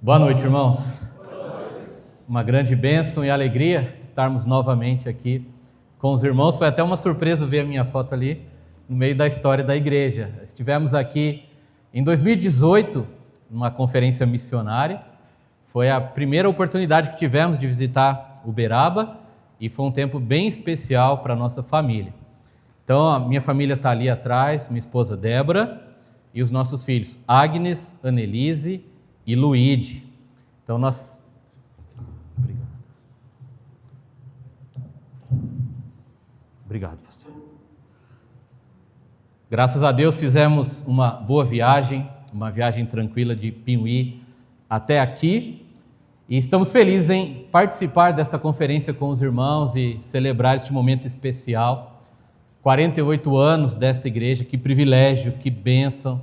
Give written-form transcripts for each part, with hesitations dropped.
Boa noite, irmãos. Uma grande bênção e alegria estarmos novamente aqui com os irmãos. Foi até uma surpresa ver a minha foto ali no meio da história da igreja. Estivemos aqui em 2018, numa conferência missionária. Foi a primeira oportunidade que tivemos de visitar Uberaba e foi um tempo bem especial para a nossa família. Então, a minha família está ali atrás, minha esposa Débora e os nossos filhos Agnes, Annelise e Luíde. Então nós... Obrigado, pastor. Graças a Deus fizemos uma boa viagem, uma viagem tranquila de Piuí até aqui. E estamos felizes em participar desta conferência com os irmãos e celebrar este momento especial. 48 anos desta igreja, que privilégio, que bênção.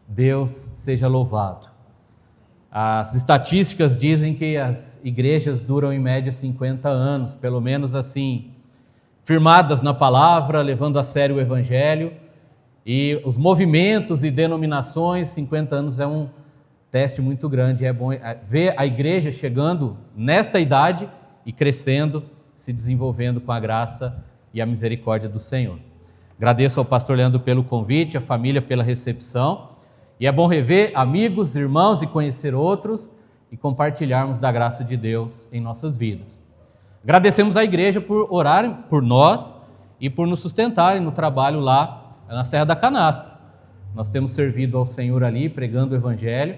Deus seja louvado. As estatísticas dizem que as igrejas duram em média 50 anos, pelo menos assim, firmadas na palavra, levando a sério o evangelho, e os movimentos e denominações, 50 anos é um teste muito grande. É bom ver a igreja chegando nesta idade e crescendo, se desenvolvendo com a graça e a misericórdia do Senhor. Agradeço ao pastor Leandro pelo convite, à família pela recepção. E é bom rever amigos, irmãos e conhecer outros e compartilharmos da graça de Deus em nossas vidas. Agradecemos à igreja por orarem por nós e por nos sustentarem no trabalho lá na Serra da Canastra. Nós temos servido ao Senhor ali, pregando o Evangelho.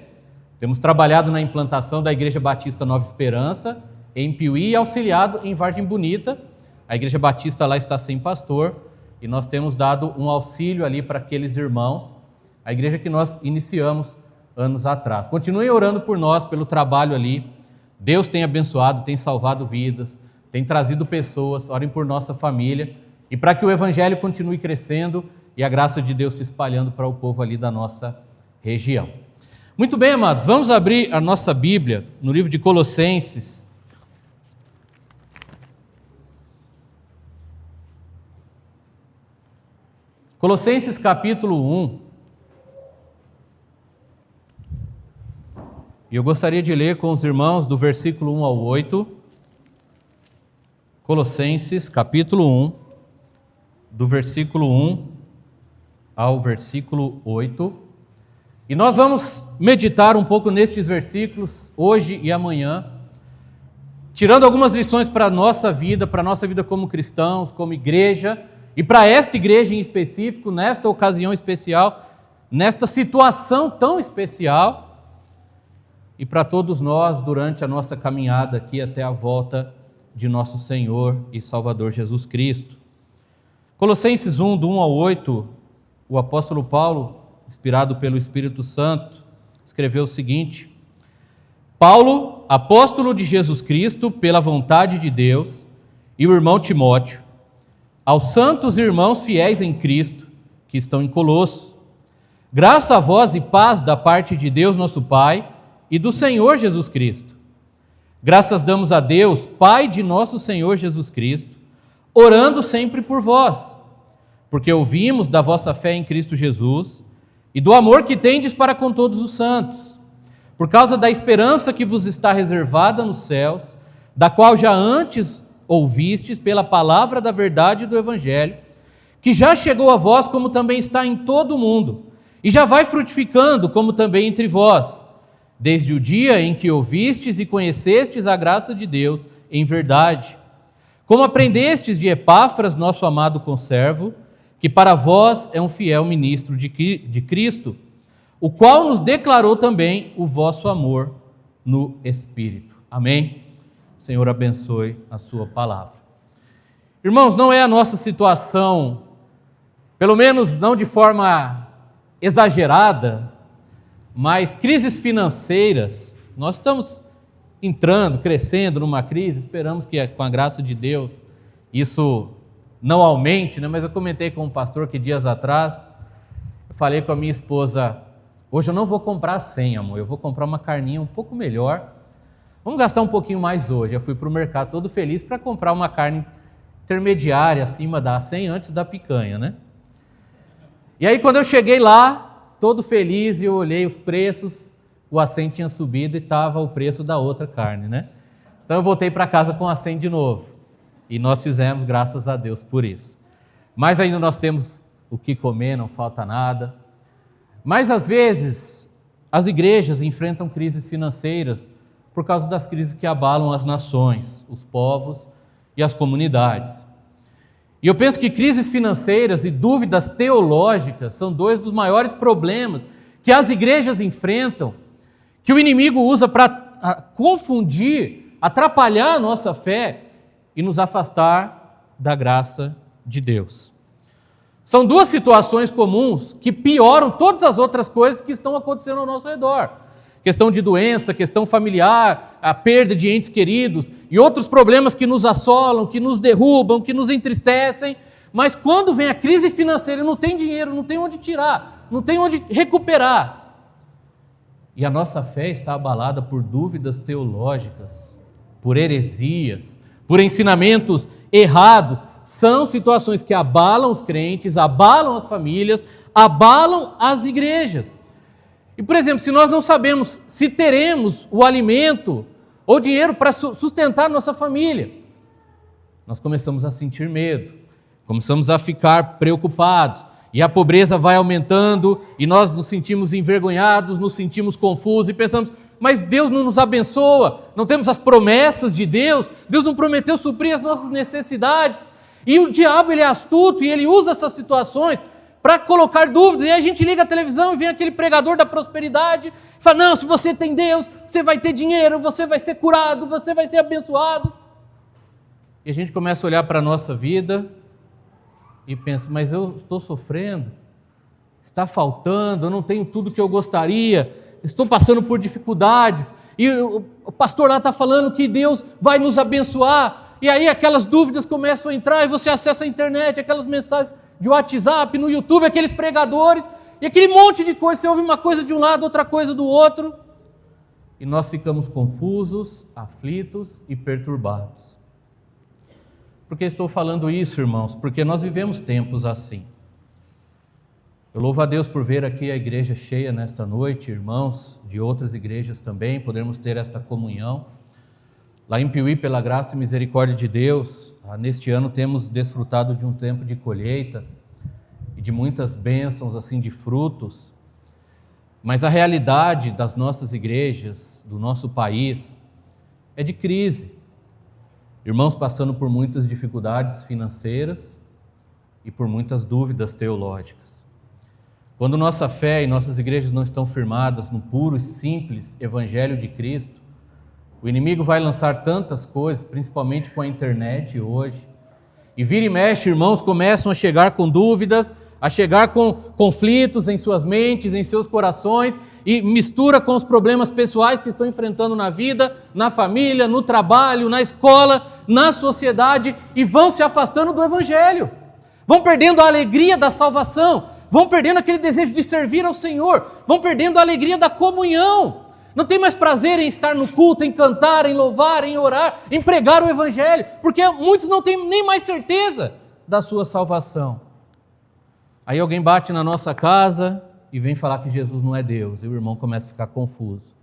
Temos trabalhado na implantação da Igreja Batista Nova Esperança, em Piuí, e auxiliado em Vargem Bonita. A Igreja Batista lá está sem pastor e nós temos dado um auxílio ali para aqueles irmãos, a igreja que nós iniciamos anos atrás. Continuem orando por nós, pelo trabalho ali. Deus tem abençoado, tem salvado vidas, tem trazido pessoas. Orem por nossa família e para que o evangelho continue crescendo e a graça de Deus se espalhando para o povo ali da nossa região. Muito bem, amados, vamos abrir a nossa Bíblia no livro de Colossenses. Colossenses capítulo 1. E eu gostaria de ler com os irmãos do versículo 1 ao 8, Colossenses, capítulo 1, do versículo 1 ao versículo 8. E nós vamos meditar um pouco nestes versículos, hoje e amanhã, tirando algumas lições para a nossa vida como cristãos, como igreja, e para esta igreja em específico, nesta ocasião especial, nesta situação tão especial, e para todos nós durante a nossa caminhada aqui até a volta de nosso Senhor e Salvador Jesus Cristo. Colossenses 1, do 1 ao 8, o apóstolo Paulo, inspirado pelo Espírito Santo, escreveu o seguinte: Paulo, apóstolo de Jesus Cristo, pela vontade de Deus, e o irmão Timóteo, aos santos irmãos fiéis em Cristo, que estão em Colosso, graça a vós e paz da parte de Deus nosso Pai, e do Senhor Jesus Cristo. Graças damos a Deus, Pai de nosso Senhor Jesus Cristo, orando sempre por vós, porque ouvimos da vossa fé em Cristo Jesus e do amor que tendes para com todos os santos, por causa da esperança que vos está reservada nos céus, da qual já antes ouvistes pela palavra da verdade do Evangelho, que já chegou a vós como também está em todo o mundo, e já vai frutificando como também entre vós, desde o dia em que ouvistes e conhecestes a graça de Deus em verdade, como aprendestes de Epáfras, nosso amado conservo, que para vós é um fiel ministro de Cristo, o qual nos declarou também o vosso amor no Espírito. Amém? O Senhor abençoe a sua palavra. Irmãos, não é a nossa situação, pelo menos não de forma exagerada, mas crises financeiras, nós estamos entrando, crescendo numa crise, esperamos que com a graça de Deus isso não aumente, né? Mas eu comentei com um pastor que dias atrás, eu falei com a minha esposa, hoje eu não vou comprar 100, amor, eu vou comprar uma carninha um pouco melhor, vamos gastar um pouquinho mais hoje. Eu fui para o mercado todo feliz para comprar uma carne intermediária, acima da 100, antes da picanha, né? E aí quando eu cheguei lá, todo feliz, e eu olhei os preços, o 100 tinha subido e estava o preço da outra carne, né? Então eu voltei para casa com a 100 de novo. E nós fizemos, graças a Deus, por isso. Mas ainda nós temos o que comer, não falta nada. Mas às vezes as igrejas enfrentam crises financeiras por causa das crises que abalam as nações, os povos e as comunidades. E eu penso que crises financeiras e dúvidas teológicas são dois dos maiores problemas que as igrejas enfrentam, que o inimigo usa para confundir, atrapalhar a nossa fé e nos afastar da graça de Deus. São duas situações comuns que pioram todas as outras coisas que estão acontecendo ao nosso redor. Questão de doença, questão familiar, a perda de entes queridos e outros problemas que nos assolam, que nos derrubam, que nos entristecem. Mas quando vem a crise financeira, não tem dinheiro, não tem onde tirar, não tem onde recuperar. E a nossa fé está abalada por dúvidas teológicas, por heresias, por ensinamentos errados. São situações que abalam os crentes, abalam as famílias, abalam as igrejas. E, por exemplo, se nós não sabemos se teremos o alimento ou dinheiro para sustentar nossa família, nós começamos a sentir medo, começamos a ficar preocupados, e a pobreza vai aumentando, e nós nos sentimos envergonhados, nos sentimos confusos e pensamos, mas Deus não nos abençoa, não temos as promessas de Deus, Deus não prometeu suprir as nossas necessidades. E o diabo, ele é astuto e ele usa essas situações para colocar dúvidas. E aí a gente liga a televisão e vem aquele pregador da prosperidade e fala, não, se você tem Deus, você vai ter dinheiro, você vai ser curado, você vai ser abençoado. E a gente começa a olhar para a nossa vida e pensa, mas eu estou sofrendo, está faltando, eu não tenho tudo que eu gostaria, estou passando por dificuldades, e o pastor lá está falando que Deus vai nos abençoar, e aí aquelas dúvidas começam a entrar, e você acessa a internet, aquelas mensagens de WhatsApp, no YouTube, aqueles pregadores, e aquele monte de coisa, você ouve uma coisa de um lado, outra coisa do outro, e nós ficamos confusos, aflitos e perturbados. Por que estou falando isso, irmãos? Porque nós vivemos tempos assim. Eu louvo a Deus por ver aqui a igreja cheia nesta noite, irmãos de outras igrejas também, podemos ter esta comunhão. Lá em Piuí, pela graça e misericórdia de Deus, neste ano temos desfrutado de um tempo de colheita e de muitas bênçãos assim de frutos, mas a realidade das nossas igrejas, do nosso país, é de crise. Irmãos passando por muitas dificuldades financeiras e por muitas dúvidas teológicas. Quando nossa fé e nossas igrejas não estão firmadas no puro e simples Evangelho de Cristo, o inimigo vai lançar tantas coisas, principalmente com a internet hoje, e vira e mexe, irmãos começam a chegar com dúvidas, a chegar com conflitos em suas mentes, em seus corações, e mistura com os problemas pessoais que estão enfrentando na vida, na família, no trabalho, na escola, na sociedade, e vão se afastando do Evangelho, vão perdendo a alegria da salvação, vão perdendo aquele desejo de servir ao Senhor, vão perdendo a alegria da comunhão, não tem mais prazer em estar no culto, em cantar, em louvar, em orar, em pregar o Evangelho, porque muitos não têm nem mais certeza da sua salvação. Aí alguém bate na nossa casa e vem falar que Jesus não é Deus, e o irmão começa a ficar confuso.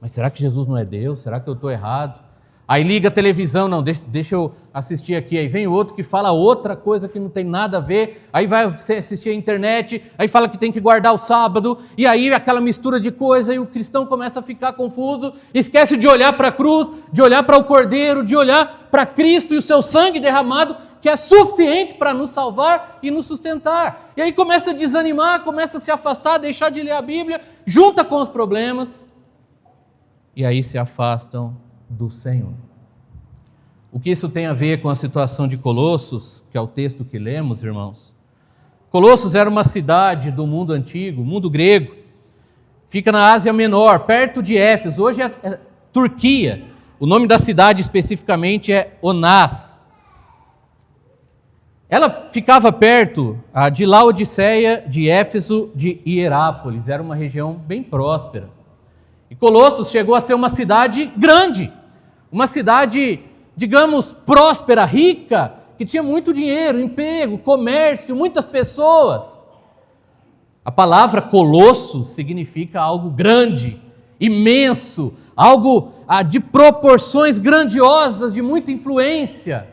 Mas será que Jesus não é Deus? Será que eu estou errado? Aí liga a televisão, não, deixa eu assistir aqui. Aí vem outro que fala outra coisa que não tem nada a ver. Aí vai assistir a internet, aí fala que tem que guardar o sábado. E aí aquela mistura de coisa e o cristão começa a ficar confuso. Esquece de olhar para a cruz, de olhar para o Cordeiro, de olhar para Cristo e o seu sangue derramado, que é suficiente para nos salvar e nos sustentar. E aí começa a desanimar, começa a se afastar, deixar de ler a Bíblia, junta com os problemas. E aí se afastam do Senhor. O que isso tem a ver com a situação de Colossos, que é o texto que lemos, irmãos? Colossos era uma cidade do mundo antigo, mundo grego, fica na Ásia Menor, perto de Éfeso, hoje é Turquia. O nome da cidade especificamente é Onás. Ela ficava perto de Laodiceia, de Éfeso, de Hierápolis, era uma região bem próspera. E Colossos chegou a ser uma cidade grande, uma cidade, digamos, próspera, rica, que tinha muito dinheiro, emprego, comércio, muitas pessoas. A palavra Colosso significa algo grande, imenso, algo de proporções grandiosas, de muita influência.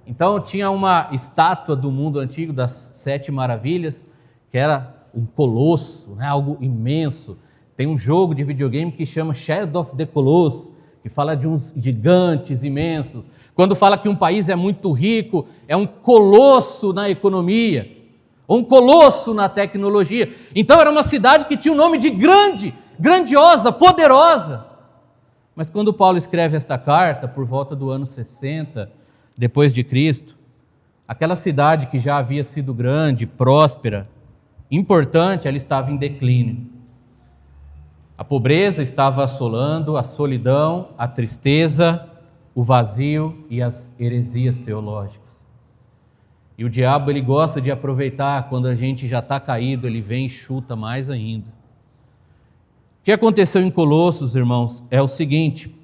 Então tinha uma estátua do mundo antigo das 7 maravilhas, que era um colosso, né? Algo imenso. Tem um jogo de videogame que chama Shadow of the Colossus, que fala de uns gigantes imensos. Quando fala que um país é muito rico, é um colosso na economia, um colosso na tecnologia. Então era uma cidade que tinha o nome de grande, grandiosa, poderosa. Mas quando Paulo escreve esta carta, por volta do ano 60, depois de Cristo, aquela cidade que já havia sido grande, próspera, importante, ela estava em declínio. A pobreza estava assolando, a solidão, a tristeza, o vazio e as heresias teológicas. E o diabo, ele gosta de aproveitar quando a gente já está caído, ele vem e chuta mais ainda. O que aconteceu em Colossos, irmãos, é o seguinte: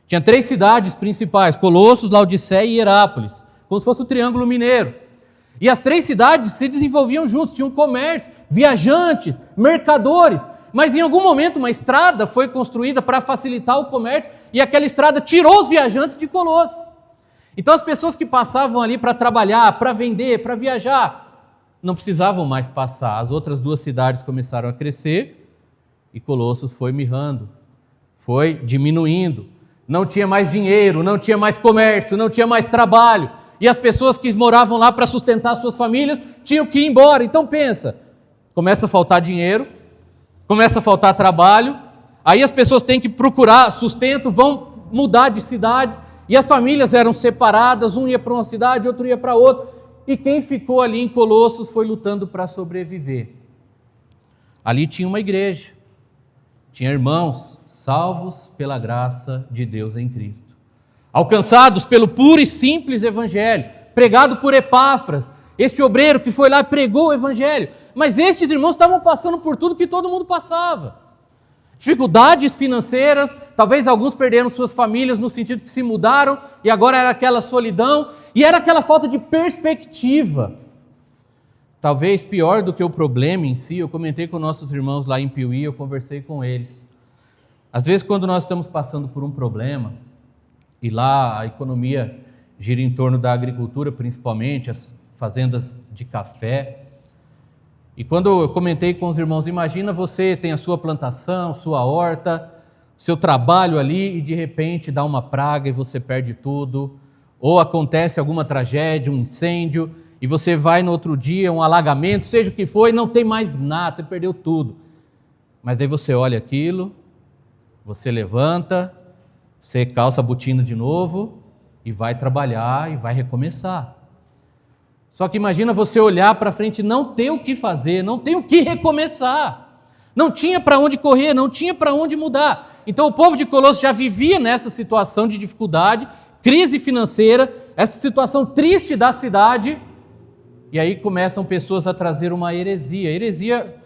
tinha 3 cidades principais, Colossos, Laodiceia e Hierápolis, como se fosse o Triângulo Mineiro. E as 3 cidades se desenvolviam juntos, tinham comércio, viajantes, mercadores, mas em algum momento uma estrada foi construída para facilitar o comércio e aquela estrada tirou os viajantes de Colossos. Então as pessoas que passavam ali para trabalhar, para vender, para viajar, não precisavam mais passar. As outras 2 cidades começaram a crescer e Colossos foi mirrando, foi diminuindo. Não tinha mais dinheiro, não tinha mais comércio, não tinha mais trabalho. E as pessoas que moravam lá para sustentar suas famílias tinham que ir embora. Então pensa, começa a faltar dinheiro, começa a faltar trabalho, aí as pessoas têm que procurar sustento, vão mudar de cidades, e as famílias eram separadas, um ia para uma cidade, outro ia para outra, e quem ficou ali em Colossos foi lutando para sobreviver. Ali tinha uma igreja, tinha irmãos salvos pela graça de Deus em Cristo, alcançados pelo puro e simples evangelho, pregado por Epáfras, este obreiro que foi lá e pregou o evangelho. Mas estes irmãos estavam passando por tudo que todo mundo passava. Dificuldades financeiras, talvez alguns perderam suas famílias no sentido que se mudaram e agora era aquela solidão e era aquela falta de perspectiva. Talvez pior do que o problema em si, eu comentei com nossos irmãos lá em Piuí, eu conversei com eles. Às vezes quando nós estamos passando por um problema, e lá a economia gira em torno da agricultura, principalmente as fazendas de café. E quando eu comentei com os irmãos, imagina você tem a sua plantação, sua horta, seu trabalho ali e de repente dá uma praga e você perde tudo, ou acontece alguma tragédia, um incêndio, e você vai no outro dia, um alagamento, seja o que for, e não tem mais nada, você perdeu tudo. Mas aí você olha aquilo, você levanta, você calça a botina de novo e vai trabalhar e vai recomeçar. Só que imagina você olhar para frente e não ter o que fazer, não ter o que recomeçar. Não tinha para onde correr, não tinha para onde mudar. Então o povo de Colossos já vivia nessa situação de dificuldade, crise financeira, essa situação triste da cidade, e aí começam pessoas a trazer uma heresia. A heresia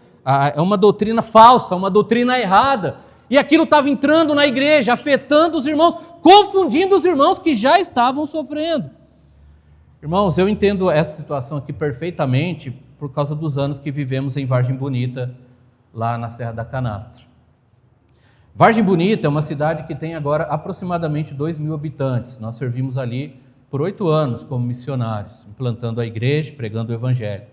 é uma doutrina falsa, uma doutrina errada. E aquilo estava entrando na igreja, afetando os irmãos, confundindo os irmãos que já estavam sofrendo. Irmãos, eu entendo essa situação aqui perfeitamente por causa dos anos que vivemos em Vargem Bonita, lá na Serra da Canastra. Vargem Bonita é uma cidade que tem agora aproximadamente 2.000 habitantes. Nós servimos ali por 8 anos como missionários, implantando a igreja, pregando o evangelho.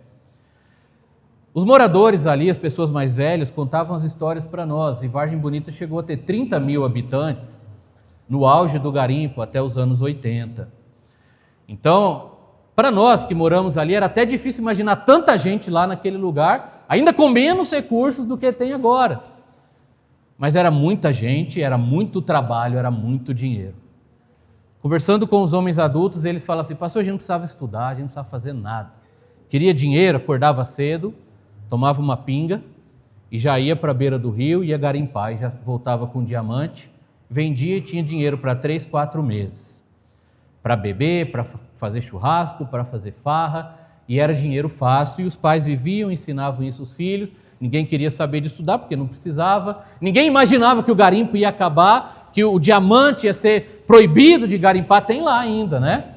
Os moradores ali, as pessoas mais velhas, contavam as histórias para nós, e Vargem Bonita chegou a ter 30.000 habitantes no auge do garimpo, até os anos 80. Então, para nós que moramos ali, era até difícil imaginar tanta gente lá naquele lugar, ainda com menos recursos do que tem agora. Mas era muita gente, era muito trabalho, era muito dinheiro. Conversando com os homens adultos, eles falam assim: pastor, a gente não precisava estudar, a gente não precisava fazer nada. Queria dinheiro, acordava cedo, tomava uma pinga e já ia para a beira do rio, ia garimpar, e já voltava com diamante, vendia e tinha dinheiro para 3, 4 meses. Para beber, para fazer churrasco, para fazer farra, e era dinheiro fácil, e os pais viviam, ensinavam isso aos filhos, ninguém queria saber de estudar, porque não precisava, ninguém imaginava que o garimpo ia acabar, que o diamante ia ser proibido de garimpar, tem lá ainda, né?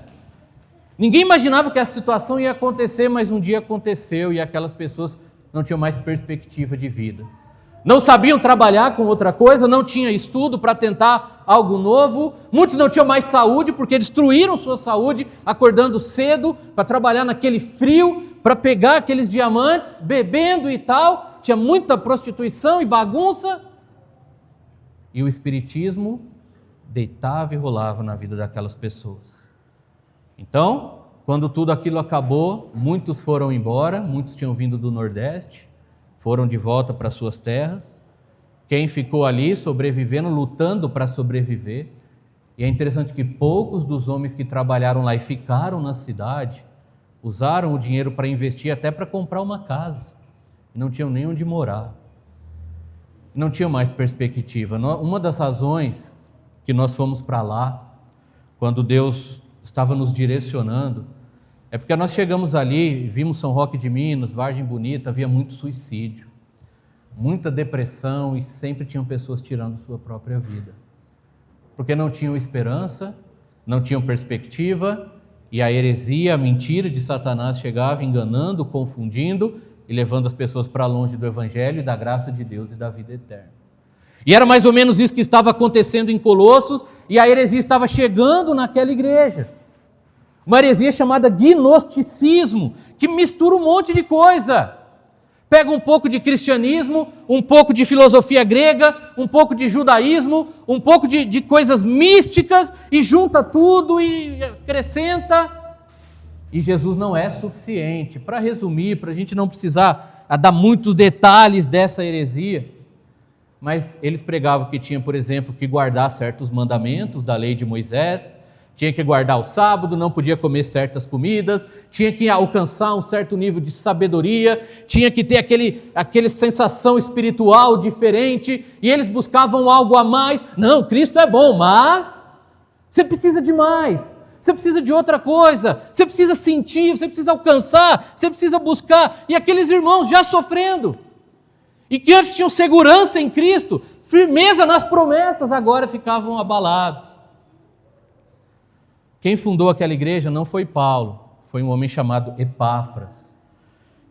Ninguém imaginava que essa situação ia acontecer, mas um dia aconteceu, e aquelas pessoas não tinham mais perspectiva de vida. não sabiam trabalhar com outra coisa, não tinha estudo para tentar algo novo, muitos não tinham mais saúde porque destruíram sua saúde acordando cedo para trabalhar naquele frio, para pegar aqueles diamantes, bebendo e tal, tinha muita prostituição e bagunça, e o espiritismo deitava e rolava na vida daquelas pessoas. Então, quando tudo aquilo acabou, muitos foram embora, muitos tinham vindo do Nordeste, foram de volta para suas terras. Quem ficou ali sobrevivendo, lutando para sobreviver. E é interessante que poucos dos homens que trabalharam lá e ficaram na cidade, usaram o dinheiro para investir até para comprar uma casa. E não tinham nem onde morar. Não tinham mais perspectiva. Uma das razões que nós fomos para lá, quando Deus estava nos direcionando, é porque nós chegamos ali, vimos São Roque de Minas, Vargem Bonita, havia muito suicídio, muita depressão e sempre tinham pessoas tirando sua própria vida. Porque não tinham esperança, não tinham perspectiva, e a heresia, a mentira de Satanás chegava enganando, confundindo e levando as pessoas para longe do Evangelho e da graça de Deus e da vida eterna. E era mais ou menos isso que estava acontecendo em Colossos, e a heresia estava chegando naquela igreja. Uma heresia chamada gnosticismo, que mistura um monte de coisa. Pega um pouco de cristianismo, um pouco de filosofia grega, um pouco de judaísmo, um pouco de coisas místicas, e junta tudo e acrescenta. E Jesus não é suficiente. Para resumir, para a gente não precisar dar muitos detalhes dessa heresia, mas eles pregavam que tinha, por exemplo, que guardar certos mandamentos da lei de Moisés, tinha que guardar o sábado, não podia comer certas comidas, tinha que alcançar um certo nível de sabedoria, tinha que ter aquele sensação espiritual diferente, e eles buscavam algo a mais. Não, Cristo é bom, mas você precisa de mais, você precisa de outra coisa, você precisa sentir, você precisa alcançar, você precisa buscar. E aqueles irmãos já sofrendo, e que antes tinham segurança em Cristo, firmeza nas promessas, agora ficavam abalados. Quem fundou aquela igreja não foi Paulo, foi um homem chamado Epáfras.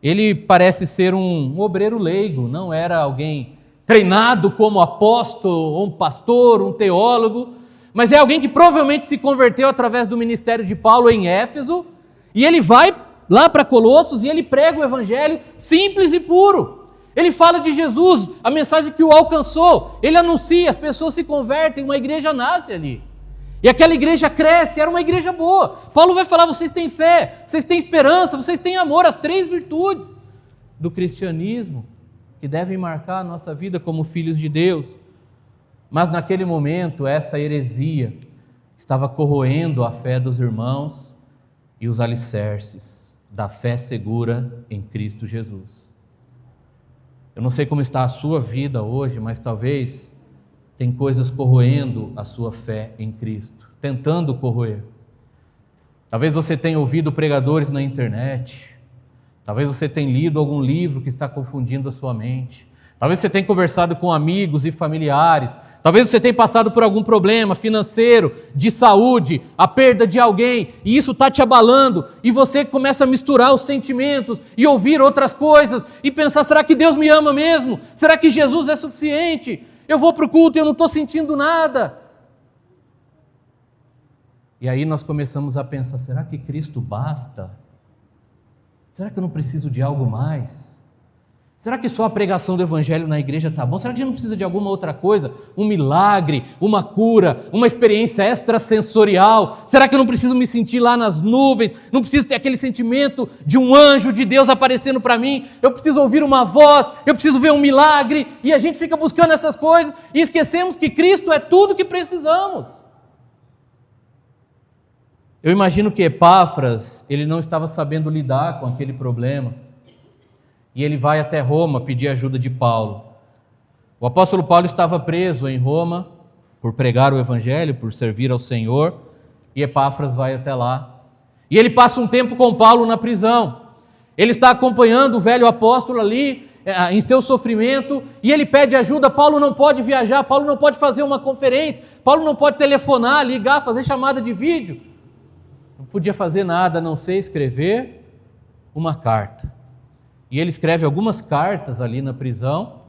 Ele parece ser um obreiro leigo, não era alguém treinado como apóstolo, ou um pastor, um teólogo, mas é alguém que provavelmente se converteu através do ministério de Paulo em Éfeso, e ele vai lá para Colossos e ele prega o evangelho simples e puro. Ele fala de Jesus, a mensagem que o alcançou, ele anuncia, as pessoas se convertem, uma igreja nasce ali. E aquela igreja cresce, era uma igreja boa. Paulo vai falar, vocês têm fé, vocês têm esperança, vocês têm amor, as 3 virtudes do cristianismo, que devem marcar a nossa vida como filhos de Deus. Mas naquele momento, essa heresia estava corroendo a fé dos irmãos e os alicerces da fé segura em Cristo Jesus. Eu não sei como está a sua vida hoje, mas talvez tem coisas corroendo a sua fé em Cristo, tentando corroer. Talvez você tenha ouvido pregadores na internet, talvez você tenha lido algum livro que está confundindo a sua mente, talvez você tenha conversado com amigos e familiares, talvez você tenha passado por algum problema financeiro, de saúde, a perda de alguém, e isso está te abalando, e você começa a misturar os sentimentos e ouvir outras coisas, e pensar, será que Deus me ama mesmo? Será que Jesus é suficiente? Eu vou para o culto e eu não estou sentindo nada. E aí nós começamos a pensar, será que Cristo basta? Será que eu não preciso de algo mais? Será que só a pregação do Evangelho na igreja está bom? Será que a gente não precisa de alguma outra coisa? Um milagre, uma cura, uma experiência extrasensorial? Será que eu não preciso me sentir lá nas nuvens? Não preciso ter aquele sentimento de um anjo de Deus aparecendo para mim? Eu preciso ouvir uma voz, eu preciso ver um milagre? E a gente fica buscando essas coisas e esquecemos que Cristo é tudo que precisamos. Eu imagino que Epáfras, ele não estava sabendo lidar com aquele problema. E ele vai até Roma pedir ajuda de Paulo. O apóstolo Paulo estava preso em Roma por pregar o evangelho, por servir ao Senhor, e Epáfras vai até lá. E ele passa um tempo com Paulo na prisão. Ele está acompanhando o velho apóstolo ali em seu sofrimento, e ele pede ajuda. Paulo não pode viajar, Paulo não pode fazer uma conferência, Paulo não pode telefonar, ligar, fazer chamada de vídeo. Não podia fazer nada a não ser escrever uma carta. E ele escreve algumas cartas ali na prisão,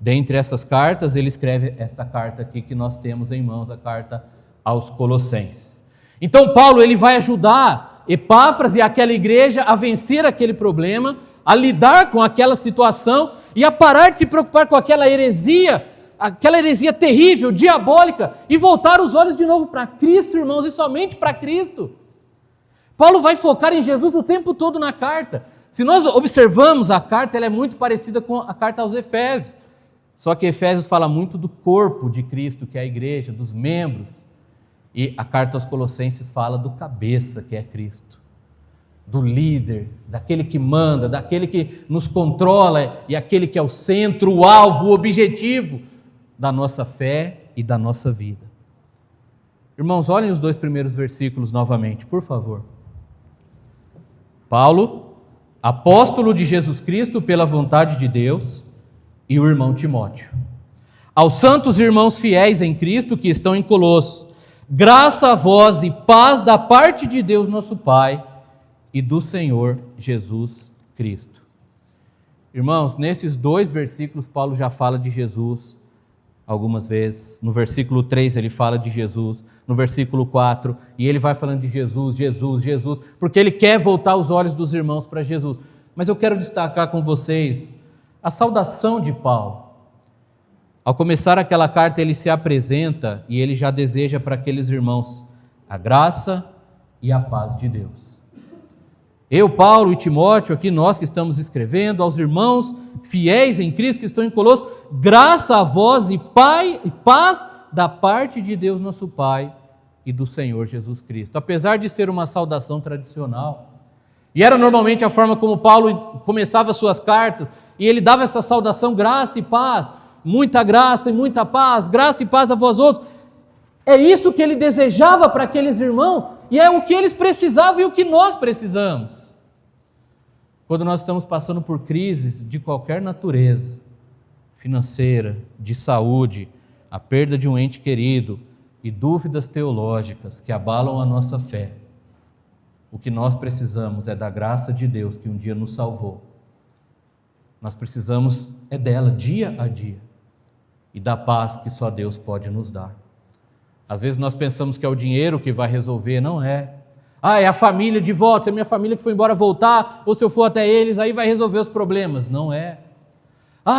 Dentre essas cartas, ele escreve esta carta aqui que nós temos em mãos, a carta aos Colossenses. Então Paulo ele vai ajudar Epáfras e aquela igreja a vencer aquele problema, a lidar com aquela situação e a parar de se preocupar com aquela heresia terrível, diabólica, e voltar os olhos de novo para Cristo, irmãos, e somente para Cristo. Paulo vai focar em Jesus o tempo todo na carta. Se nós observamos a carta, ela é muito parecida com a carta aos Efésios. Só que Efésios fala muito do corpo de Cristo, que é a igreja, dos membros. E a carta aos Colossenses fala do cabeça, que é Cristo. Do líder, daquele que manda, daquele que nos controla e aquele que é o centro, o alvo, o objetivo da nossa fé e da nossa vida. Irmãos, olhem os 2 primeiros versículos novamente, por favor. Paulo, apóstolo de Jesus Cristo pela vontade de Deus, e o irmão Timóteo. Aos santos irmãos fiéis em Cristo que estão em Colossos, graça a vós e paz da parte de Deus nosso Pai e do Senhor Jesus Cristo. Irmãos, nesses 2 versículos, Paulo já fala de Jesus algumas vezes. No versículo 3 ele fala de Jesus, no versículo 4, e ele vai falando de Jesus, Jesus, Jesus, porque ele quer voltar os olhos dos irmãos para Jesus. Mas eu quero destacar com vocês a saudação de Paulo. Ao começar aquela carta, ele se apresenta e ele já deseja para aqueles irmãos a graça e a paz de Deus. Eu, Paulo e Timóteo, aqui nós que estamos escrevendo, aos irmãos fiéis em Cristo que estão em Colossos, graça a vós e paz da parte de Deus nosso Pai e do Senhor Jesus Cristo. Apesar de ser uma saudação tradicional, e era normalmente a forma como Paulo começava suas cartas, e ele dava essa saudação, graça e paz, muita graça e muita paz, graça e paz a vós outros. É isso que ele desejava para aqueles irmãos, e é o que eles precisavam e o que nós precisamos. Quando nós estamos passando por crises de qualquer natureza, financeira, de saúde, a perda de um ente querido e dúvidas teológicas que abalam a nossa fé, o que nós precisamos é da graça de Deus que um dia nos salvou. Nós precisamos é dela dia a dia e da paz que só Deus pode nos dar. Às vezes nós pensamos que é o dinheiro que vai resolver, não é. É a família de volta, se a minha família que foi embora voltar, ou se eu for até eles, aí vai resolver os problemas. Não é.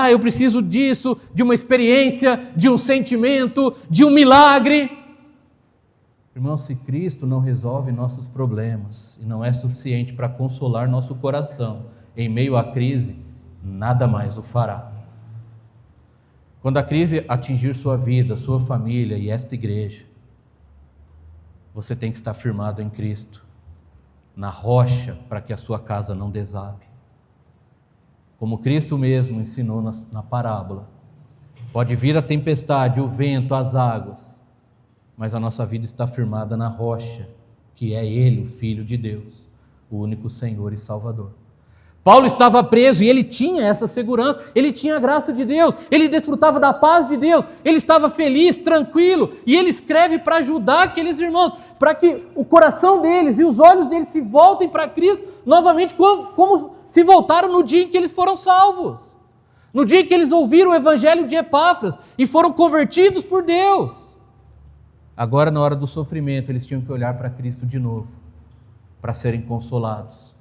Eu preciso disso, de uma experiência, de um sentimento, de um milagre. Irmão, se Cristo não resolve nossos problemas e não é suficiente para consolar nosso coração em meio à crise, nada mais o fará. Quando a crise atingir sua vida, sua família e esta igreja, você tem que estar firmado em Cristo, na rocha, para que a sua casa não desabe. Como Cristo mesmo ensinou na parábola, pode vir a tempestade, o vento, as águas, mas a nossa vida está firmada na rocha, que é Ele, o Filho de Deus, o único Senhor e Salvador. Paulo estava preso e ele tinha essa segurança, ele tinha a graça de Deus, ele desfrutava da paz de Deus, ele estava feliz, tranquilo, e ele escreve para ajudar aqueles irmãos, para que o coração deles e os olhos deles se voltem para Cristo novamente, como se voltaram no dia em que eles foram salvos, no dia em que eles ouviram o evangelho de Epáfras e foram convertidos por Deus. Agora, na hora do sofrimento, eles tinham que olhar para Cristo de novo, para serem consolados,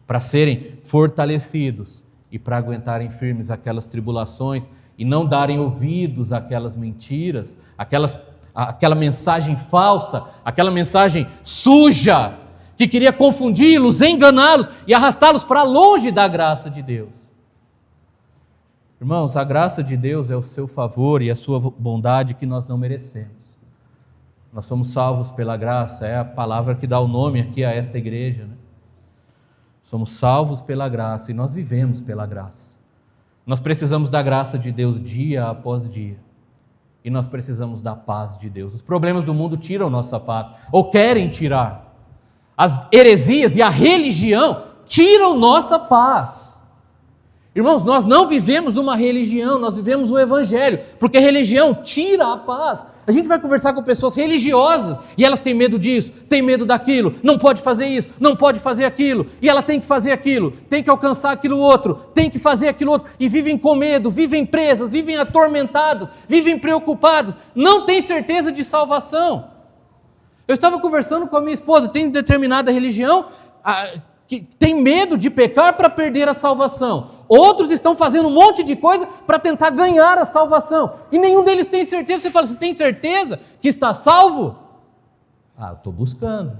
para serem fortalecidos e para aguentarem firmes aquelas tribulações e não darem ouvidos àquelas mentiras, aquela mensagem falsa, aquela mensagem suja, que queria confundi-los, enganá-los e arrastá-los para longe da graça de Deus. Irmãos, a graça de Deus é o seu favor e a sua bondade que nós não merecemos. Nós somos salvos pela graça, é a palavra que dá o nome aqui a esta igreja, né? Somos salvos pela graça e nós vivemos pela graça. Nós precisamos da graça de Deus dia após dia. E nós precisamos da paz de Deus. Os problemas do mundo tiram nossa paz, ou querem tirar. As heresias e a religião tiram nossa paz. Irmãos, nós não vivemos uma religião, nós vivemos o Evangelho, porque a religião tira a paz. A gente vai conversar com pessoas religiosas e elas têm medo disso, têm medo daquilo, não pode fazer isso, não pode fazer aquilo, e ela tem que fazer aquilo, tem que alcançar aquilo outro, tem que fazer aquilo outro, e vivem com medo, vivem presas, vivem atormentadas, vivem preocupadas, não têm certeza de salvação. Eu estava conversando com a minha esposa, tem determinada religião que tem medo de pecar para perder a salvação. Outros estão fazendo um monte de coisa para tentar ganhar a salvação. E nenhum deles tem certeza. Você fala, você tem certeza que está salvo? Eu estou buscando.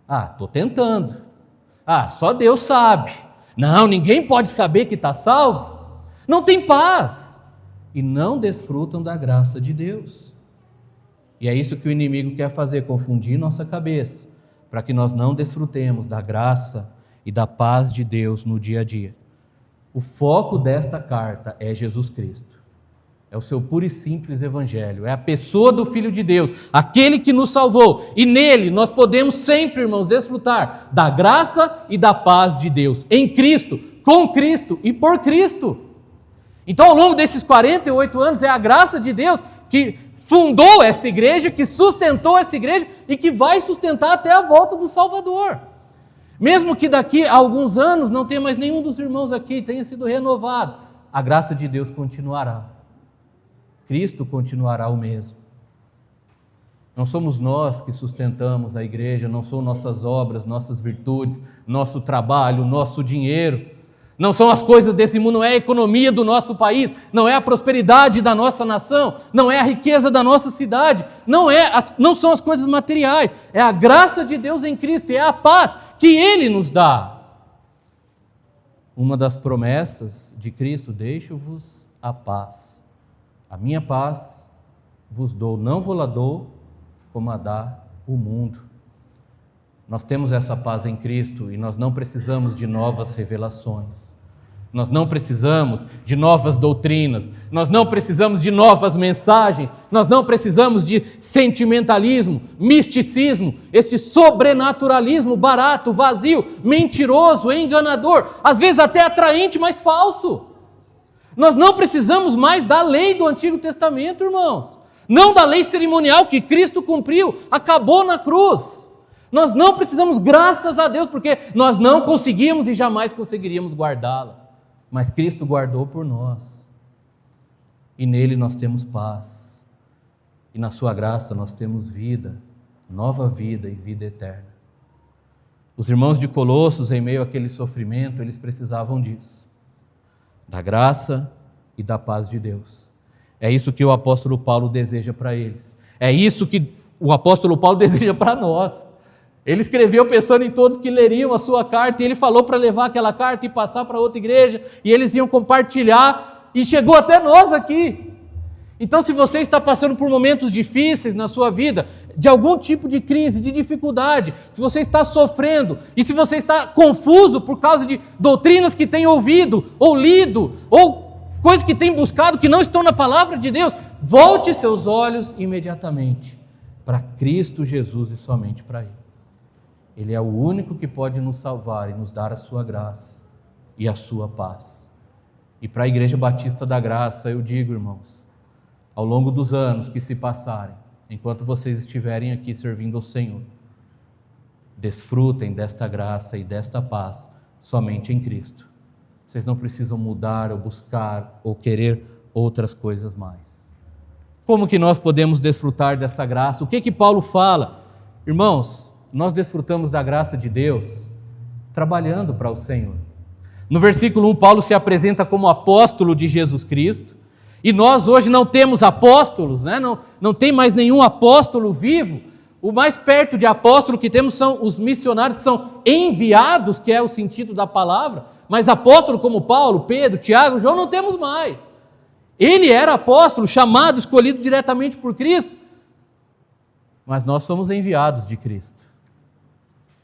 Estou tentando. Só Deus sabe. Não, ninguém pode saber que está salvo. Não tem paz. E não desfrutam da graça de Deus. E é isso que o inimigo quer fazer, confundir nossa cabeça, para que nós não desfrutemos da graça e da paz de Deus no dia a dia. O foco desta carta é Jesus Cristo. É o seu puro e simples evangelho. É a pessoa do Filho de Deus, aquele que nos salvou. E nele nós podemos sempre, irmãos, desfrutar da graça e da paz de Deus. Em Cristo, com Cristo e por Cristo. Então, ao longo desses 48 anos, é a graça de Deus que fundou esta igreja, que sustentou essa igreja e que vai sustentar até a volta do Salvador. Mesmo que daqui a alguns anos não tenha mais nenhum dos irmãos aqui, tenha sido renovado, a graça de Deus continuará. Cristo continuará o mesmo. Não somos nós que sustentamos a igreja, não são nossas obras, nossas virtudes, nosso trabalho, nosso dinheiro. Não são as coisas desse mundo, não é a economia do nosso país, não é a prosperidade da nossa nação, não é a riqueza da nossa cidade, não são as coisas materiais, é a graça de Deus em Cristo, é a paz que Ele nos dá. Uma das promessas de Cristo, deixo-vos a paz, a minha paz vos dou, não vou lá dou como a dá o mundo. Nós temos essa paz em Cristo e nós não precisamos de novas revelações. Nós não precisamos de novas doutrinas. Nós não precisamos de novas mensagens. Nós não precisamos de sentimentalismo, misticismo, este sobrenaturalismo barato, vazio, mentiroso, enganador, às vezes até atraente, mas falso. Nós não precisamos mais da lei do Antigo Testamento, irmãos. Não da lei cerimonial que Cristo cumpriu, acabou na cruz. Nós não precisamos, graças a Deus, porque nós não conseguimos e jamais conseguiríamos guardá-la. Mas Cristo guardou por nós. E nele nós temos paz. E na sua graça nós temos vida, nova vida e vida eterna. Os irmãos de Colossos, em meio àquele sofrimento, eles precisavam disso. Da graça e da paz de Deus. É isso que o apóstolo Paulo deseja para eles. É isso que o apóstolo Paulo deseja para nós. Ele escreveu pensando em todos que leriam a sua carta, e ele falou para levar aquela carta e passar para outra igreja, e eles iam compartilhar, e chegou até nós aqui. Então, se você está passando por momentos difíceis na sua vida, de algum tipo de crise, de dificuldade, se você está sofrendo, e se você está confuso por causa de doutrinas que tem ouvido, ou lido, ou coisas que tem buscado, que não estão na palavra de Deus, volte seus olhos imediatamente para Cristo Jesus e somente para Ele. Ele é o único que pode nos salvar e nos dar a sua graça e a sua paz. E para a Igreja Batista da Graça, eu digo, irmãos, ao longo dos anos que se passarem, enquanto vocês estiverem aqui servindo ao Senhor, desfrutem desta graça e desta paz somente em Cristo. Vocês não precisam mudar ou buscar ou querer outras coisas mais. Como que nós podemos desfrutar dessa graça? O que Paulo fala? Irmãos, nós desfrutamos da graça de Deus trabalhando para o Senhor. No versículo 1, Paulo se apresenta como apóstolo de Jesus Cristo, e nós hoje não temos apóstolos, né? não tem mais nenhum apóstolo vivo. O mais perto de apóstolo que temos são os missionários que são enviados, que é o sentido da palavra, mas apóstolo como Paulo, Pedro, Tiago, João não temos mais. Ele era apóstolo, chamado, escolhido diretamente por Cristo, mas nós somos enviados de Cristo.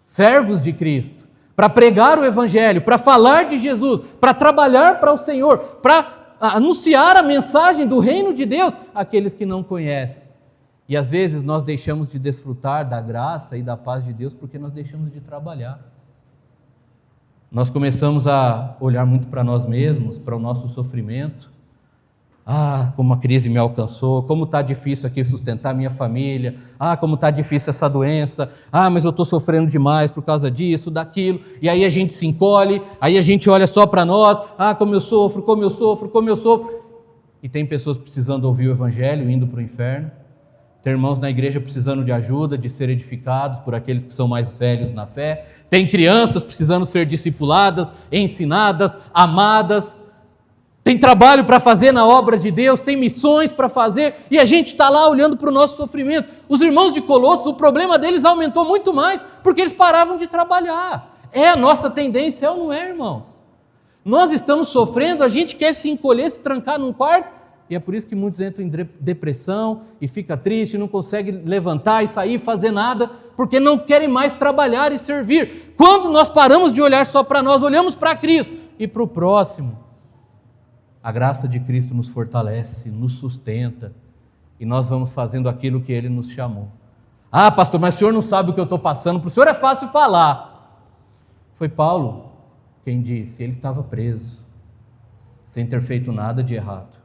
Servos de Cristo, para pregar o Evangelho, para falar de Jesus, para trabalhar para o Senhor, para anunciar a mensagem do reino de Deus àqueles que não conhecem. E às vezes nós deixamos de desfrutar da graça e da paz de Deus porque nós deixamos de trabalhar. Nós começamos a olhar muito para nós mesmos, para o nosso sofrimento, Ah, como a crise me alcançou, como está difícil aqui sustentar minha família, ah, como está difícil essa doença, ah, mas eu estou sofrendo demais por causa disso, daquilo, e aí a gente se encolhe, aí a gente olha só para nós, ah, como eu sofro, como eu sofro, como eu sofro. E tem pessoas precisando ouvir o Evangelho, indo para o inferno, tem irmãos na igreja precisando de ajuda, de ser edificados por aqueles que são mais velhos na fé, tem crianças precisando ser discipuladas, ensinadas, amadas, tem trabalho para fazer na obra de Deus, tem missões para fazer, e a gente está lá olhando para o nosso sofrimento. Os irmãos de Colossos, o problema deles aumentou muito mais, porque eles paravam de trabalhar. É a nossa tendência, é ou não é, irmãos? Nós estamos sofrendo, a gente quer se encolher, se trancar num quarto, e é por isso que muitos entram em depressão, e fica triste, não consegue levantar e sair, fazer nada, porque não querem mais trabalhar e servir. Quando nós paramos de olhar só para nós, olhamos para Cristo e para o próximo, a graça de Cristo nos fortalece, nos sustenta, e nós vamos fazendo aquilo que Ele nos chamou. Ah, pastor, mas o senhor não sabe o que eu estou passando, para o senhor é fácil falar. Foi Paulo quem disse, ele estava preso, sem ter feito nada de errado.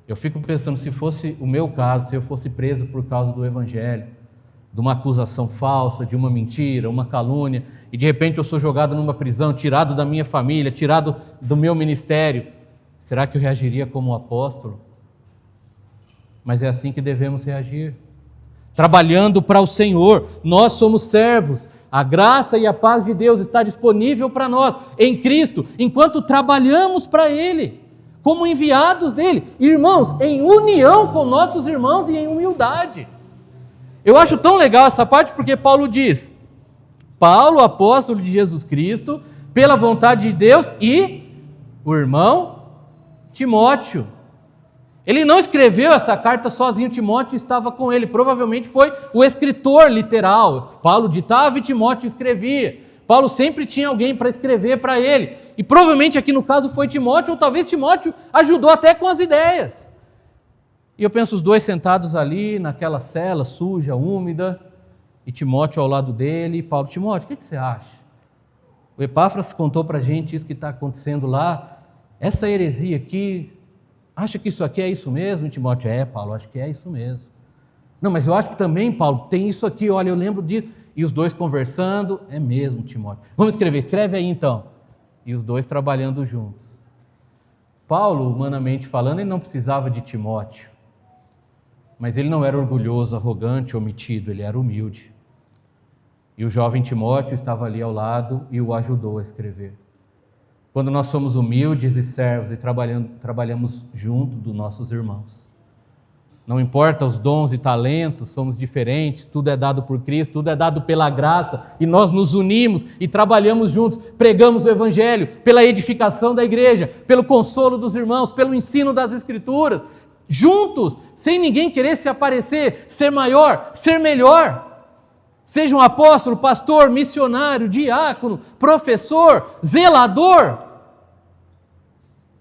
Eu fico pensando, se fosse o meu caso, se eu fosse preso por causa do Evangelho, de uma acusação falsa, de uma mentira, uma calúnia, e de repente eu sou jogado numa prisão, tirado da minha família, tirado do meu ministério, será que eu reagiria como um apóstolo? Mas é assim que devemos reagir, trabalhando para o Senhor. Nós somos servos, a graça e a paz de Deus está disponível para nós, em Cristo, enquanto trabalhamos para Ele, como enviados dEle, irmãos, em união com nossos irmãos e em humildade. Eu acho tão legal essa parte porque Paulo diz, Paulo, apóstolo de Jesus Cristo, pela vontade de Deus, e o irmão Timóteo. Ele não escreveu essa carta sozinho, Timóteo estava com ele, provavelmente foi o escritor literal. Paulo ditava e Timóteo escrevia. Paulo sempre tinha alguém para escrever para ele, e provavelmente aqui no caso foi Timóteo, ou talvez Timóteo ajudou até com as ideias. E eu penso os dois sentados ali, naquela cela suja, úmida, e Timóteo ao lado dele, e Paulo, Timóteo, o que você acha? O Epáfras contou para a gente isso que está acontecendo lá, essa heresia aqui, acha que isso aqui é isso mesmo? E Timóteo, Paulo, acho que é isso mesmo. Não, mas eu acho que também, Paulo, tem isso aqui, olha, eu lembro disso. E os dois conversando, é mesmo, Timóteo. Vamos escrever, escreve aí então. E os dois trabalhando juntos. Paulo, humanamente falando, ele não precisava de Timóteo. Mas ele não era orgulhoso, arrogante, omitido, ele era humilde. E o jovem Timóteo estava ali ao lado e o ajudou a escrever. Quando nós somos humildes e servos e trabalhamos junto dos nossos irmãos. Não importa os dons e talentos, somos diferentes, tudo é dado por Cristo, tudo é dado pela graça, e nós nos unimos e trabalhamos juntos, pregamos o Evangelho, pela edificação da igreja, pelo consolo dos irmãos, pelo ensino das Escrituras, juntos, sem ninguém querer se aparecer, ser maior, ser melhor. Seja um apóstolo, pastor, missionário, diácono, professor, zelador.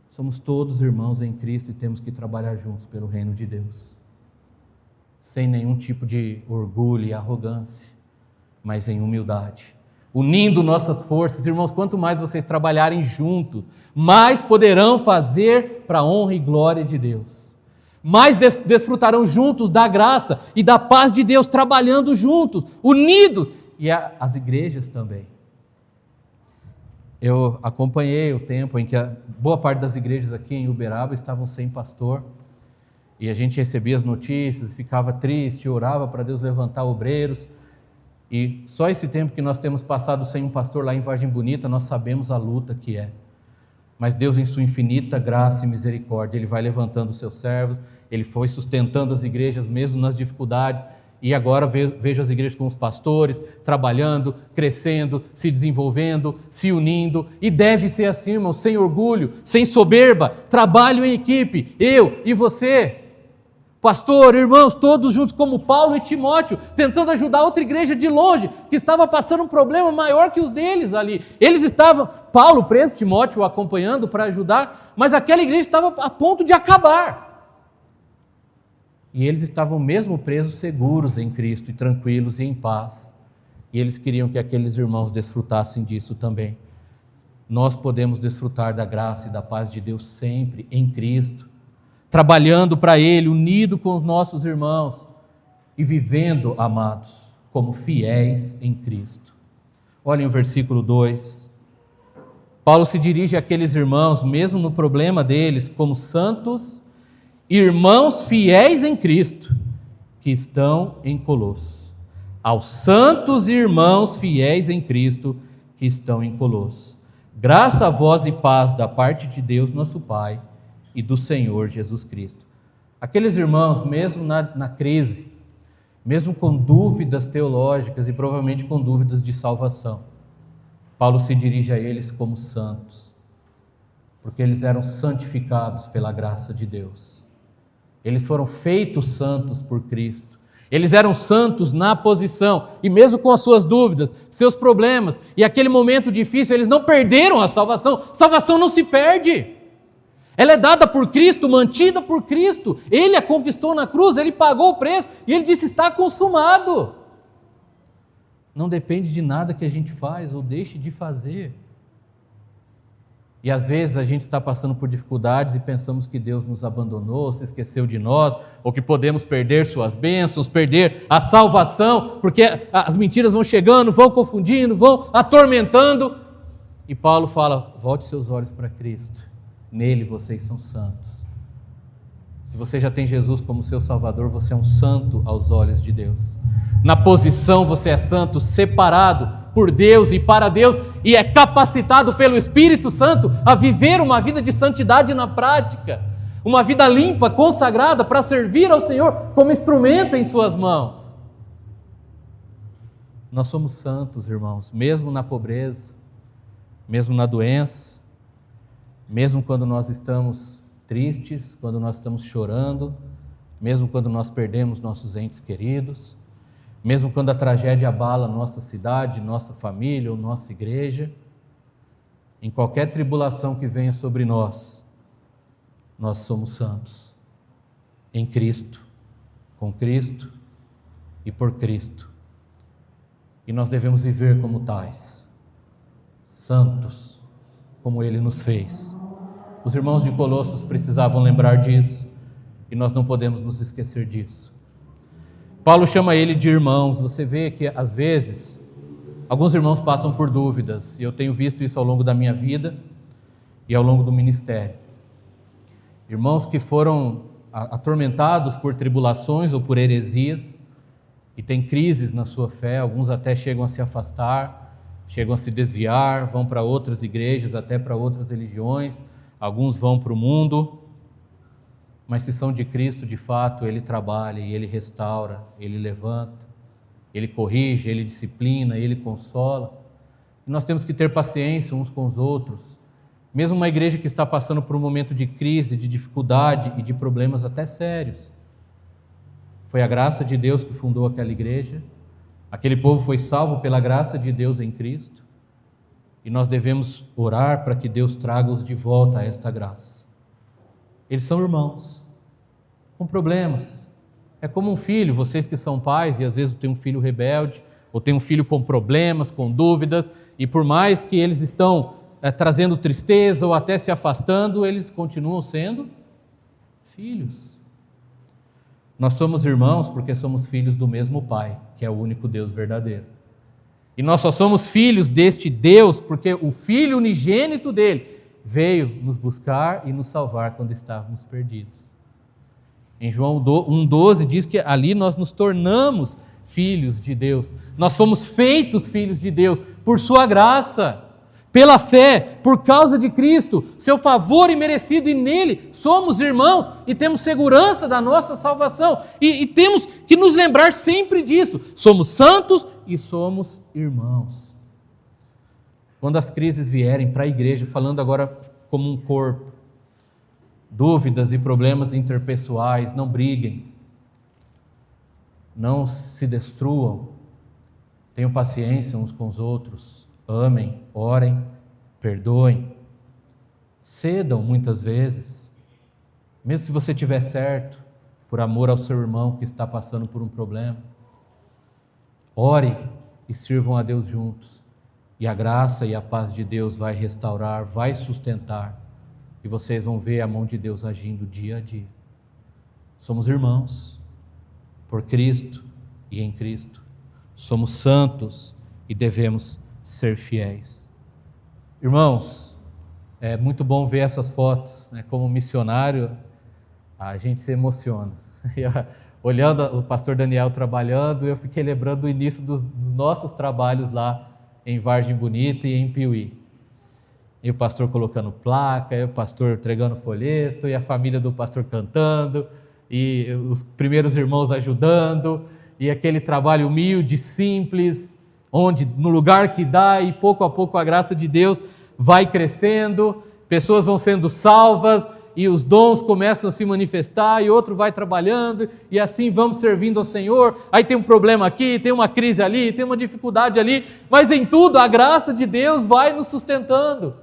Somos todos irmãos em Cristo e temos que trabalhar juntos pelo reino de Deus. Sem nenhum tipo de orgulho e arrogância, mas em humildade. Unindo nossas forças, irmãos, quanto mais vocês trabalharem juntos, mais poderão fazer para a honra e glória de Deus. Mais desfrutarão juntos da graça e da paz de Deus, trabalhando juntos, unidos, e as igrejas também. Eu acompanhei o tempo em que boa parte das igrejas aqui em Uberaba estavam sem pastor, e a gente recebia as notícias, ficava triste, orava para Deus levantar obreiros, e só esse tempo que nós temos passado sem um pastor lá em Vargem Bonita, nós sabemos a luta que é. Mas Deus, em sua infinita graça e misericórdia, Ele vai levantando os seus servos, Ele foi sustentando as igrejas mesmo nas dificuldades, e agora vejo as igrejas com os pastores, trabalhando, crescendo, se desenvolvendo, se unindo, e deve ser assim, irmão, sem orgulho, sem soberba, trabalho em equipe, eu e você, pastor, irmãos, todos juntos como Paulo e Timóteo, tentando ajudar outra igreja de longe, que estava passando um problema maior que os deles ali. Eles estavam, Paulo preso, Timóteo o acompanhando para ajudar, mas aquela igreja estava a ponto de acabar. E eles estavam mesmo presos, seguros em Cristo, e tranquilos e em paz. E eles queriam que aqueles irmãos desfrutassem disso também. nós podemos desfrutar da graça e da paz de Deus sempre em Cristo, trabalhando para Ele, unido com os nossos irmãos e vivendo, amados, como fiéis em Cristo. Olhem o versículo 2. Paulo se dirige àqueles irmãos, mesmo no problema deles, como santos, irmãos fiéis em Cristo, que estão em Colosso. Aos santos irmãos fiéis em Cristo, que estão em Colosso. Graça a vós e paz da parte de Deus, nosso Pai, e do Senhor Jesus Cristo. Aqueles irmãos, mesmo na crise, mesmo com dúvidas teológicas e provavelmente com dúvidas de salvação, Paulo se dirige a eles como santos, porque eles eram santificados pela graça de Deus. Eles foram feitos santos por Cristo. Eles eram santos na posição, e mesmo com as suas dúvidas, seus problemas, e aquele momento difícil, eles não perderam a salvação. Salvação não se perde. Ela é dada por Cristo, mantida por Cristo. Ele a conquistou na cruz, Ele pagou o preço, e Ele disse, está consumado. Não depende de nada que a gente faz ou deixe de fazer. E às vezes a gente está passando por dificuldades e pensamos que Deus nos abandonou, se esqueceu de nós, ou que podemos perder suas bênçãos, perder a salvação, porque as mentiras vão chegando, vão confundindo, vão atormentando. E Paulo fala, volte seus olhos para Cristo, nele vocês são santos. Se você já tem Jesus como seu Salvador, você é um santo aos olhos de Deus. Na posição você é santo, separado por Deus e para Deus, e é capacitado pelo Espírito Santo a viver uma vida de santidade na prática, uma vida limpa, consagrada para servir ao Senhor como instrumento em suas mãos. Nós somos santos, irmãos, mesmo na pobreza, mesmo na doença, mesmo quando nós estamos tristes, quando nós estamos chorando, mesmo quando nós perdemos nossos entes queridos, mesmo quando a tragédia abala nossa cidade, nossa família ou nossa igreja, em qualquer tribulação que venha sobre nós, nós somos santos, em Cristo, com Cristo e por Cristo. E nós devemos viver como tais, santos, como Ele nos fez. Os irmãos de Colossos precisavam lembrar disso, e nós não podemos nos esquecer disso. Paulo chama ele de irmãos. Você vê que às vezes alguns irmãos passam por dúvidas, e eu tenho visto isso ao longo da minha vida e ao longo do ministério. Irmãos que foram atormentados por tribulações ou por heresias e têm crises na sua fé, alguns até chegam a se afastar, chegam a se desviar, vão para outras igrejas, até para outras religiões, alguns vão para o mundo. Mas se são de Cristo, de fato, Ele trabalha e Ele restaura, Ele levanta, Ele corrige, Ele disciplina, Ele consola. E nós temos que ter paciência uns com os outros. Mesmo uma igreja que está passando por um momento de crise, de dificuldade e de problemas até sérios. Foi a graça de Deus que fundou aquela igreja. Aquele povo foi salvo pela graça de Deus em Cristo. E nós devemos orar para que Deus traga-os de volta a esta graça. Eles são irmãos, com problemas. É como um filho, vocês que são pais e às vezes tem um filho rebelde, ou tem um filho com problemas, com dúvidas, e por mais que eles estão trazendo tristeza ou até se afastando, eles continuam sendo filhos. Nós somos irmãos porque somos filhos do mesmo Pai, que é o único Deus verdadeiro. E nós só somos filhos deste Deus porque o Filho unigênito dele veio nos buscar e nos salvar quando estávamos perdidos. Em João 1,12 diz que ali nós nos tornamos filhos de Deus. Nós fomos feitos filhos de Deus por sua graça, pela fé, por causa de Cristo, seu favor imerecido, e nele somos irmãos e temos segurança da nossa salvação. E temos que nos lembrar sempre disso. Somos santos e somos irmãos. Quando as crises vierem para a igreja, falando agora como um corpo, dúvidas e problemas interpessoais, não briguem, não se destruam, tenham paciência uns com os outros, amem, orem, perdoem, cedam muitas vezes, mesmo que você estiver certo, por amor ao seu irmão que está passando por um problema. Ore e sirvam a Deus juntos. E a graça e a paz de Deus vai restaurar, vai sustentar. E vocês vão ver a mão de Deus agindo dia a dia. Somos irmãos, por Cristo e em Cristo. Somos santos e devemos ser fiéis. Irmãos, é muito bom ver essas fotos, né? Como missionário, a gente se emociona. Olhando o pastor Daniel trabalhando, eu fiquei lembrando do início dos nossos trabalhos lá em Vargem Bonita e em Piuí. E o pastor colocando placa, e o pastor entregando folheto, e a família do pastor cantando, e os primeiros irmãos ajudando, e aquele trabalho humilde, simples, onde no lugar que dá, e pouco a pouco a graça de Deus vai crescendo, pessoas vão sendo salvas, e os dons começam a se manifestar, e outro vai trabalhando, e assim vamos servindo ao Senhor. Aí tem um problema aqui, tem uma crise ali, tem uma dificuldade ali, mas em tudo a graça de Deus vai nos sustentando.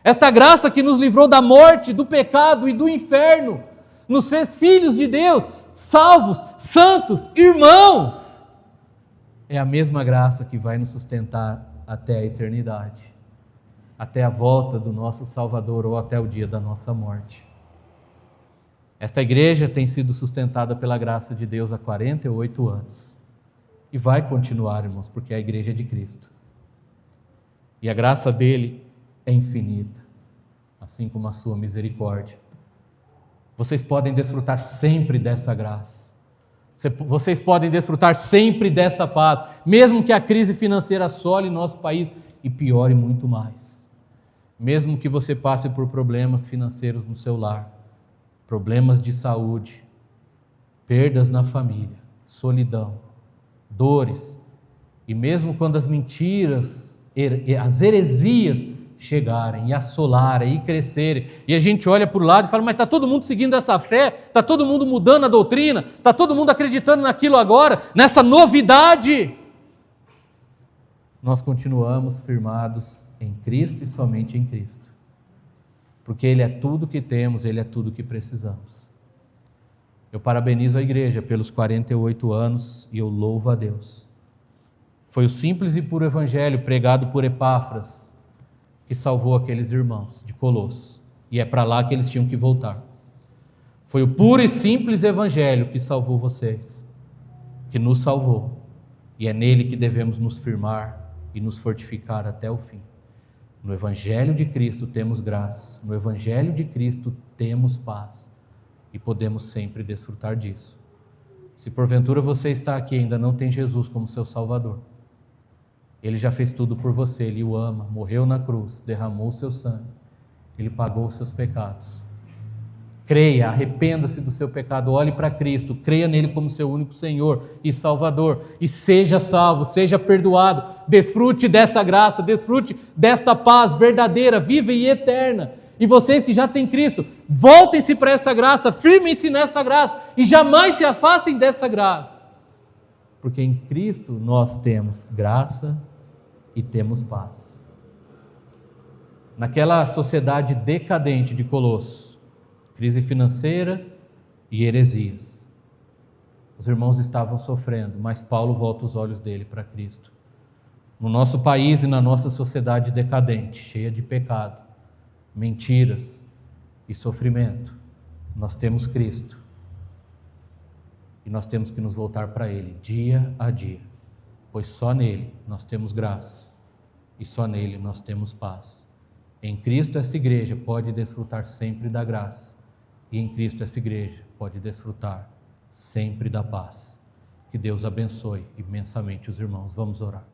Esta graça que nos livrou da morte, do pecado e do inferno, nos fez filhos de Deus, salvos, santos, irmãos. É a mesma graça que vai nos sustentar até a eternidade, até a volta do nosso Salvador ou até o dia da nossa morte. Esta igreja tem sido sustentada pela graça de Deus há 48 anos e vai continuar, irmãos, porque é a igreja de Cristo. E a graça dele é infinita, assim como a sua misericórdia. Vocês podem desfrutar sempre dessa graça. Vocês podem desfrutar sempre dessa paz, mesmo que a crise financeira assole nosso país e piore muito mais. Mesmo que você passe por problemas financeiros no seu lar, problemas de saúde, perdas na família, solidão, dores, e mesmo quando as mentiras, as heresias chegarem e assolarem e crescerem, e a gente olha para o lado e fala, mas está todo mundo seguindo essa fé, está todo mundo mudando a doutrina, está todo mundo acreditando naquilo agora, nessa novidade. Nós continuamos firmados em Cristo e somente em Cristo, porque Ele é tudo que temos, Ele é tudo que precisamos. Eu parabenizo a igreja pelos 48 anos e eu louvo a Deus. Foi o simples e puro evangelho pregado por Epáfras que salvou aqueles irmãos de Colossos, e é para lá que eles tinham que voltar. Foi o puro e simples evangelho que salvou vocês, que nos salvou, e é nele que devemos nos firmar e nos fortificar até o fim. No evangelho de Cristo temos graça, no evangelho de Cristo temos paz, e podemos sempre desfrutar disso. Se porventura você está aqui e ainda não tem Jesus como seu Salvador, Ele já fez tudo por você, Ele o ama, morreu na cruz, derramou o seu sangue, Ele pagou os seus pecados. Creia, arrependa-se do seu pecado, olhe para Cristo, creia nele como seu único Senhor e Salvador, e seja salvo, seja perdoado, desfrute dessa graça, desfrute desta paz verdadeira, viva e eterna. E vocês que já têm Cristo, voltem-se para essa graça, firmem-se nessa graça, e jamais se afastem dessa graça, porque em Cristo nós temos graça e temos paz. Naquela sociedade decadente de Colossos, crise financeira e heresias, os irmãos estavam sofrendo, mas Paulo volta os olhos dele para Cristo. No nosso país e na nossa sociedade decadente, cheia de pecado, mentiras e sofrimento, nós temos Cristo. E nós temos que nos voltar para Ele dia a dia, pois só nele nós temos graça e só nele nós temos paz. Em Cristo essa igreja pode desfrutar sempre da graça e em Cristo essa igreja pode desfrutar sempre da paz. Que Deus abençoe imensamente os irmãos. Vamos orar.